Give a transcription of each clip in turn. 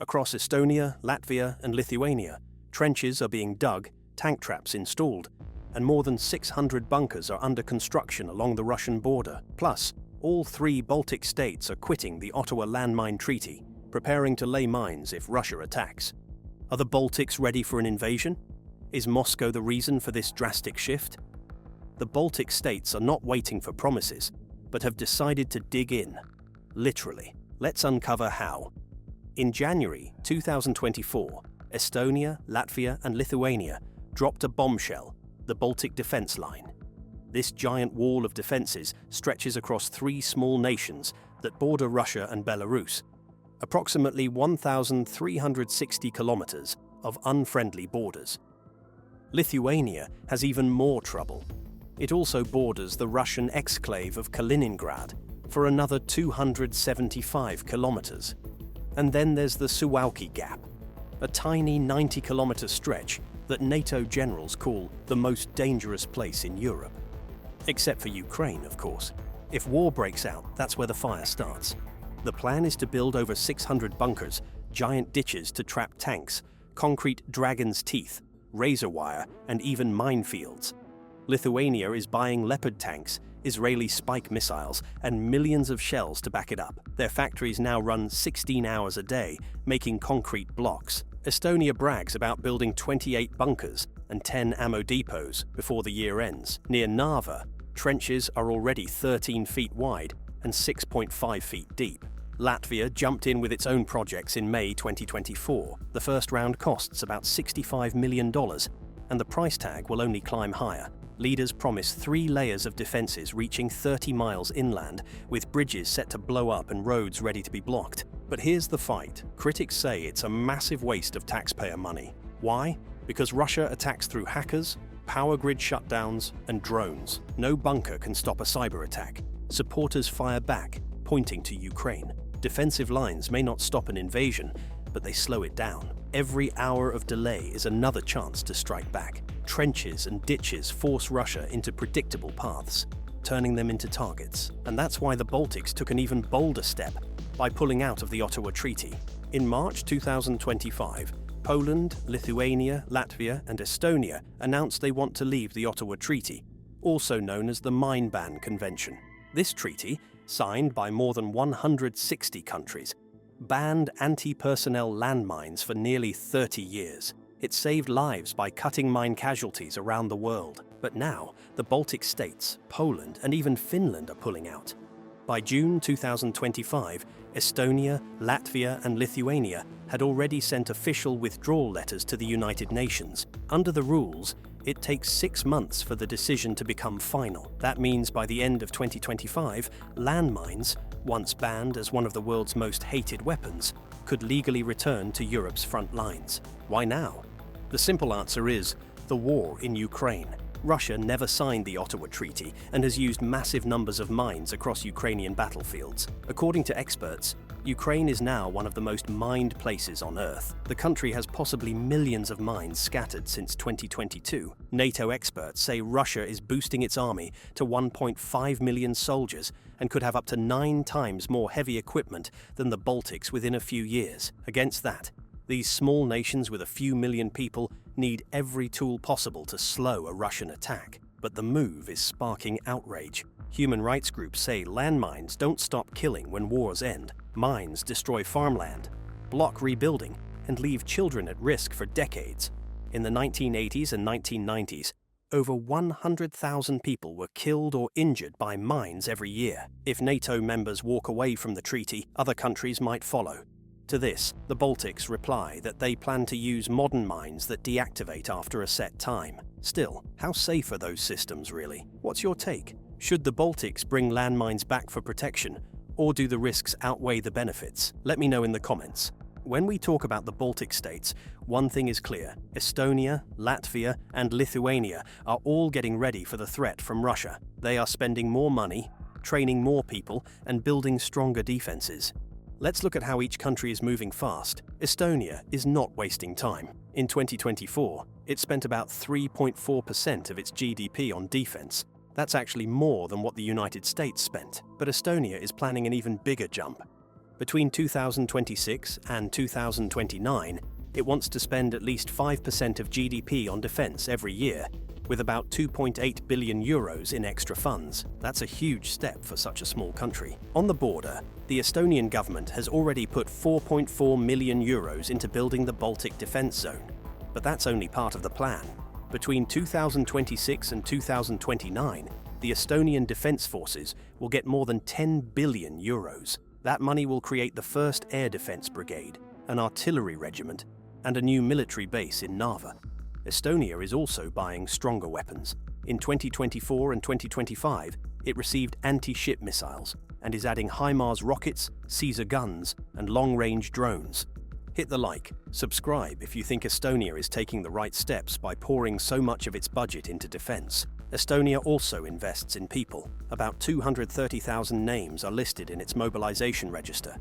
Across Estonia, Latvia, and Lithuania, trenches are being dug, tank traps installed, and more than 600 bunkers are under construction along the Russian border. Plus, all 3 Baltic states are quitting the Ottawa Landmine Treaty, preparing to lay mines if Russia attacks. Are the Baltics ready for an invasion? Is Moscow the reason for this drastic shift? The Baltic states are not waiting for promises, but have decided to dig in. Literally. Let's uncover how. In January 2024, Estonia, Latvia, and Lithuania dropped a bombshell, the Baltic Defence Line. This giant wall of defences stretches across 3 small nations that border Russia and Belarus, approximately 1,360 kilometers of unfriendly borders. Lithuania has even more trouble. It also borders the Russian exclave of Kaliningrad for another 275 kilometers. And then there's the Suwałki Gap, a tiny 90-kilometer stretch that NATO generals call the most dangerous place in Europe. Except for Ukraine, of course. If war breaks out, that's where the fire starts. The plan is to build over 600 bunkers, giant ditches to trap tanks, concrete dragon's teeth, razor wire, and even minefields. Lithuania is buying Leopard tanks, Israeli Spike missiles, and millions of shells to back it up. Their factories now run 16 hours a day, making concrete blocks. Estonia brags about building 28 bunkers and 10 ammo depots before the year ends. Near Narva, trenches are already 13 feet wide and 6.5 feet deep. Latvia jumped in with its own projects in May 2024. The first round costs about $65 million, and the price tag will only climb higher. Leaders promise 3 layers of defences reaching 30 miles inland, with bridges set to blow up and roads ready to be blocked. But here's the fight. Critics say it's a massive waste of taxpayer money. Why? Because Russia attacks through hackers, power grid shutdowns, and drones. No bunker can stop a cyber attack. Supporters fire back, pointing to Ukraine. Defensive lines may not stop an invasion, but they slow it down. Every hour of delay is another chance to strike back. Trenches and ditches force Russia into predictable paths, turning them into targets. And that's why the Baltics took an even bolder step by pulling out of the Ottawa Treaty. In March 2025, Poland, Lithuania, Latvia, and Estonia announced they want to leave the Ottawa Treaty, also known as the Mine Ban Convention. This treaty, signed by more than 160 countries, banned anti-personnel landmines for nearly 30 years. It saved lives by cutting mine casualties around the world. But now, the Baltic states, Poland, and even Finland are pulling out. By June 2025, Estonia, Latvia, and Lithuania had already sent official withdrawal letters to the United Nations. Under the rules, it takes 6 months for the decision to become final. That means by the end of 2025, landmines, once banned as one of the world's most hated weapons, could legally return to Europe's front lines. Why now? The simple answer is the war in Ukraine. Russia never signed the Ottawa Treaty and has used massive numbers of mines across Ukrainian battlefields. According to experts, Ukraine is now one of the most mined places on Earth. The country has possibly millions of mines scattered since 2022. NATO experts say Russia is boosting its army to 1.5 million soldiers and could have up to 9 times more heavy equipment than the Baltics within a few years. Against that, these small nations with a few million people need every tool possible to slow a Russian attack. But the move is sparking outrage. Human rights groups say landmines don't stop killing when wars end. Mines destroy farmland, block rebuilding, and leave children at risk for decades. In the 1980s and 1990s, over 100,000 people were killed or injured by mines every year. If NATO members walk away from the treaty, other countries might follow. To this, the Baltics reply that they plan to use modern mines that deactivate after a set time. Still, how safe are those systems really? What's your take? Should the Baltics bring landmines back for protection, or do the risks outweigh the benefits? Let me know in the comments. When we talk about the Baltic states, one thing is clear. Estonia, Latvia, and Lithuania are all getting ready for the threat from Russia. They are spending more money, training more people, and building stronger defenses. Let's look at how each country is moving fast. Estonia is not wasting time. In 2024, it spent about 3.4% of its GDP on defense. That's actually more than what the United States spent. But Estonia is planning an even bigger jump. Between 2026 and 2029, it wants to spend at least 5% of GDP on defense every year, with about 2.8 billion euros in extra funds. That's a huge step for such a small country. On the border, the Estonian government has already put 4.4 million euros into building the Baltic defense zone. But that's only part of the plan. Between 2026 and 2029, the Estonian defense forces will get more than 10 billion euros. That money will create the first air defense brigade, an artillery regiment, and a new military base in Narva. Estonia is also buying stronger weapons. In 2024 and 2025, it received anti-ship missiles and is adding HIMARS rockets, Caesar guns, and long-range drones. Hit the like, subscribe if you think Estonia is taking the right steps by pouring so much of its budget into defense. Estonia also invests in people. About 230,000 names are listed in its mobilization register.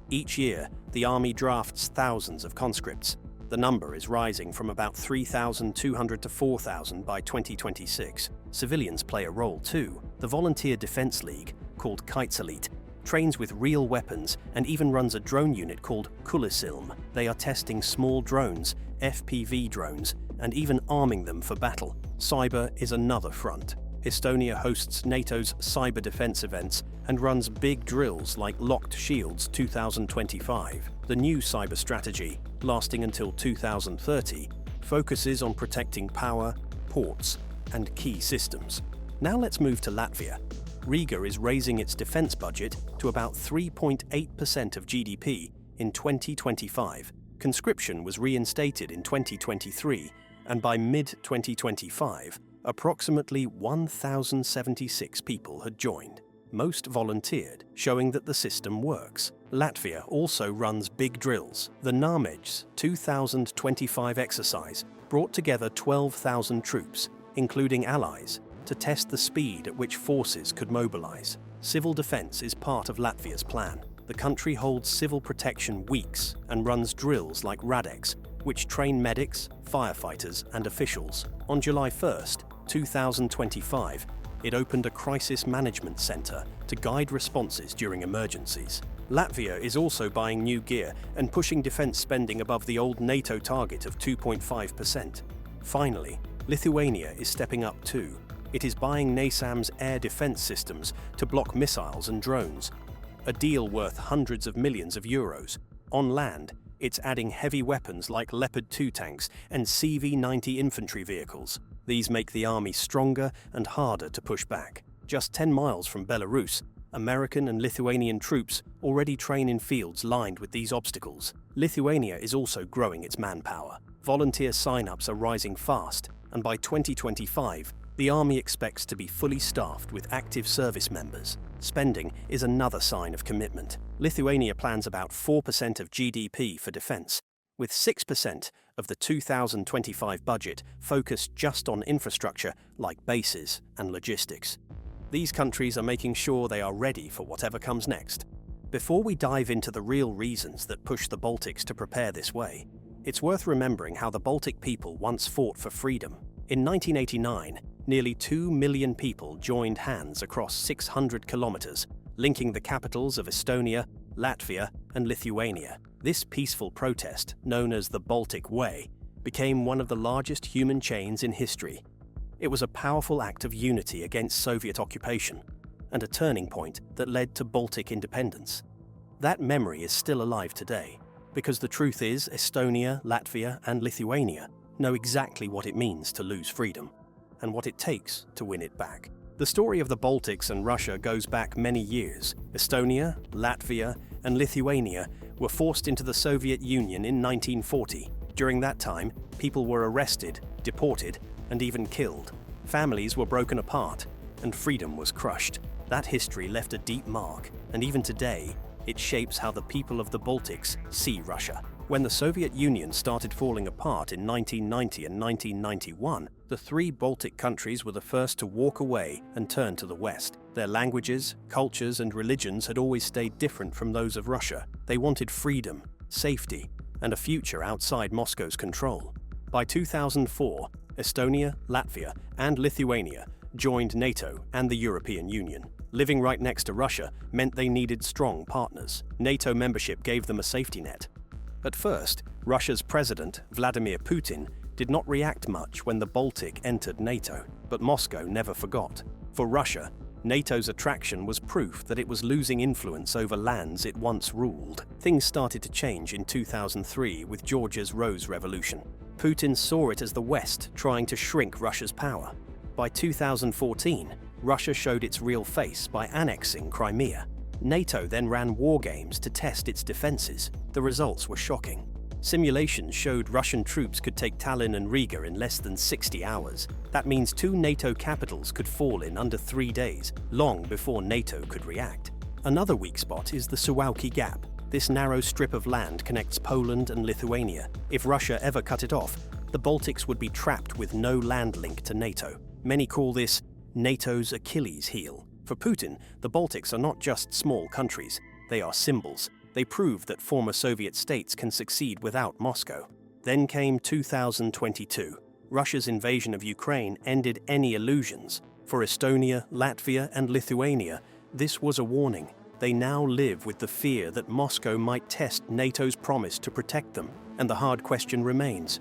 Each year, the army drafts thousands of conscripts. The number is rising from about 3,200 to 4,000 by 2026. Civilians play a role too. The Volunteer Defense League, called Kaitselit, trains with real weapons and even runs a drone unit called Kulisilm. They are testing small drones, FPV drones, and even arming them for battle. Cyber is another front. Estonia hosts NATO's cyber defense events and runs big drills like Locked Shields 2025. The new cyber strategy, lasting until 2030, focuses on protecting power, ports, and key systems. Now let's move to Latvia. Riga is raising its defense budget to about 3.8% of GDP in 2025. Conscription was reinstated in 2023, and by mid-2025, approximately 1,076 people had joined. Most volunteered, showing that the system works. Latvia also runs big drills. The Narmej's 2025 exercise brought together 12,000 troops, including allies, to test the speed at which forces could mobilize. Civil defense is part of Latvia's plan. The country holds civil protection weeks and runs drills like Radex, which train medics, firefighters, and officials. On July 1st, 2025, it opened a crisis management center to guide responses during emergencies. Latvia is also buying new gear and pushing defense spending above the old NATO target of 2.5%. Finally, Lithuania is stepping up too. It is buying NASAM's air defense systems to block missiles and drones, a deal worth hundreds of millions of euros. On land, it's adding heavy weapons like Leopard 2 tanks and CV-90 infantry vehicles. These make the army stronger and harder to push back. Just 10 miles from Belarus, American and Lithuanian troops already train in fields lined with these obstacles. Lithuania is also growing its manpower. Volunteer sign-ups are rising fast, and by 2025, the army expects to be fully staffed with active service members. Spending is another sign of commitment. Lithuania plans about 4% of GDP for defense, with 6% of the 2025 budget focused just on infrastructure like bases and logistics. These countries are making sure they are ready for whatever comes next. Before we dive into the real reasons that push the Baltics to prepare this way, it's worth remembering how the Baltic people once fought for freedom. In 1989, nearly 2 million people joined hands across 600 kilometers, linking the capitals of Estonia, Latvia, and Lithuania. This peaceful protest, known as the Baltic Way, became one of the largest human chains in history. It was a powerful act of unity against Soviet occupation, and a turning point that led to Baltic independence. That memory is still alive today, because the truth is Estonia, Latvia, and Lithuania know exactly what it means to lose freedom, and what it takes to win it back. The story of the Baltics and Russia goes back many years. Estonia, Latvia, and Lithuania were forced into the Soviet Union in 1940. During that time, people were arrested, deported, and even killed. Families were broken apart, and freedom was crushed. That history left a deep mark, and even today, it shapes how the people of the Baltics see Russia. When the Soviet Union started falling apart in 1990 and 1991, the three Baltic countries were the first to walk away and turn to the West. Their languages, cultures, and religions had always stayed different from those of Russia. They wanted freedom, safety, and a future outside Moscow's control. By 2004, Estonia, Latvia, and Lithuania joined NATO and the European Union. Living right next to Russia meant they needed strong partners. NATO membership gave them a safety net. At first, Russia's president, Vladimir Putin, did not react much when the Baltic entered NATO, but Moscow never forgot. For Russia, NATO's attraction was proof that it was losing influence over lands it once ruled. Things started to change in 2003 with Georgia's Rose Revolution. Putin saw it as the West trying to shrink Russia's power. By 2014, Russia showed its real face by annexing Crimea. NATO then ran war games to test its defenses. The results were shocking. Simulations showed Russian troops could take Tallinn and Riga in less than 60 hours. That means 2 NATO capitals could fall in under 3 days, long before NATO could react. Another weak spot is the Suwałki Gap. This narrow strip of land connects Poland and Lithuania. If Russia ever cut it off, the Baltics would be trapped with no land link to NATO. Many call this NATO's Achilles heel. For Putin, the Baltics are not just small countries, they are symbols. They prove that former Soviet states can succeed without Moscow. Then came 2022. Russia's invasion of Ukraine ended any illusions. For Estonia, Latvia, and Lithuania, this was a warning. They now live with the fear that Moscow might test NATO's promise to protect them. And the hard question remains: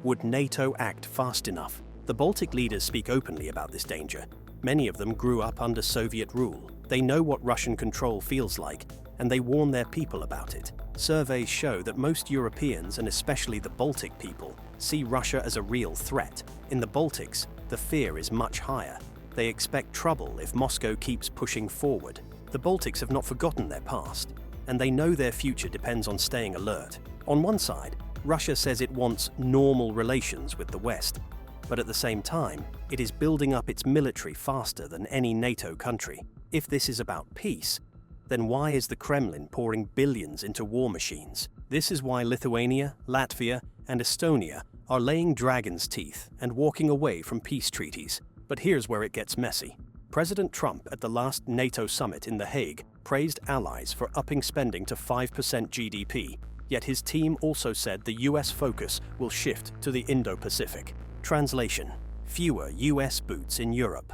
would NATO act fast enough? The Baltic leaders speak openly about this danger. Many of them grew up under Soviet rule. They know what Russian control feels like, and they warn their people about it. Surveys show that most Europeans, and especially the Baltic people, see Russia as a real threat. In the Baltics, the fear is much higher. They expect trouble if Moscow keeps pushing forward. The Baltics have not forgotten their past, and they know their future depends on staying alert. On one side, Russia says it wants normal relations with the West, but at the same time, it is building up its military faster than any NATO country. If this is about peace, then why is the Kremlin pouring billions into war machines? This is why Lithuania, Latvia, and Estonia are laying dragon's teeth and walking away from peace treaties. But here's where it gets messy. President Trump at the last NATO summit in The Hague praised allies for upping spending to 5% GDP, yet his team also said the US focus will shift to the Indo-Pacific. Translation: fewer US boots in Europe.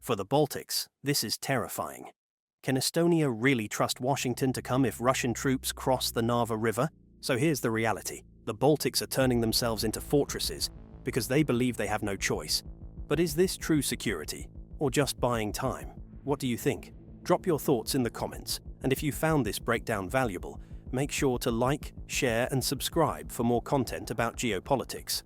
For the Baltics, this is terrifying. Can Estonia really trust Washington to come if Russian troops cross the Narva River? So here's the reality. The Baltics are turning themselves into fortresses because they believe they have no choice. But is this true security, or just buying time? What do you think? Drop your thoughts in the comments, and if you found this breakdown valuable, make sure to like, share, and subscribe for more content about geopolitics.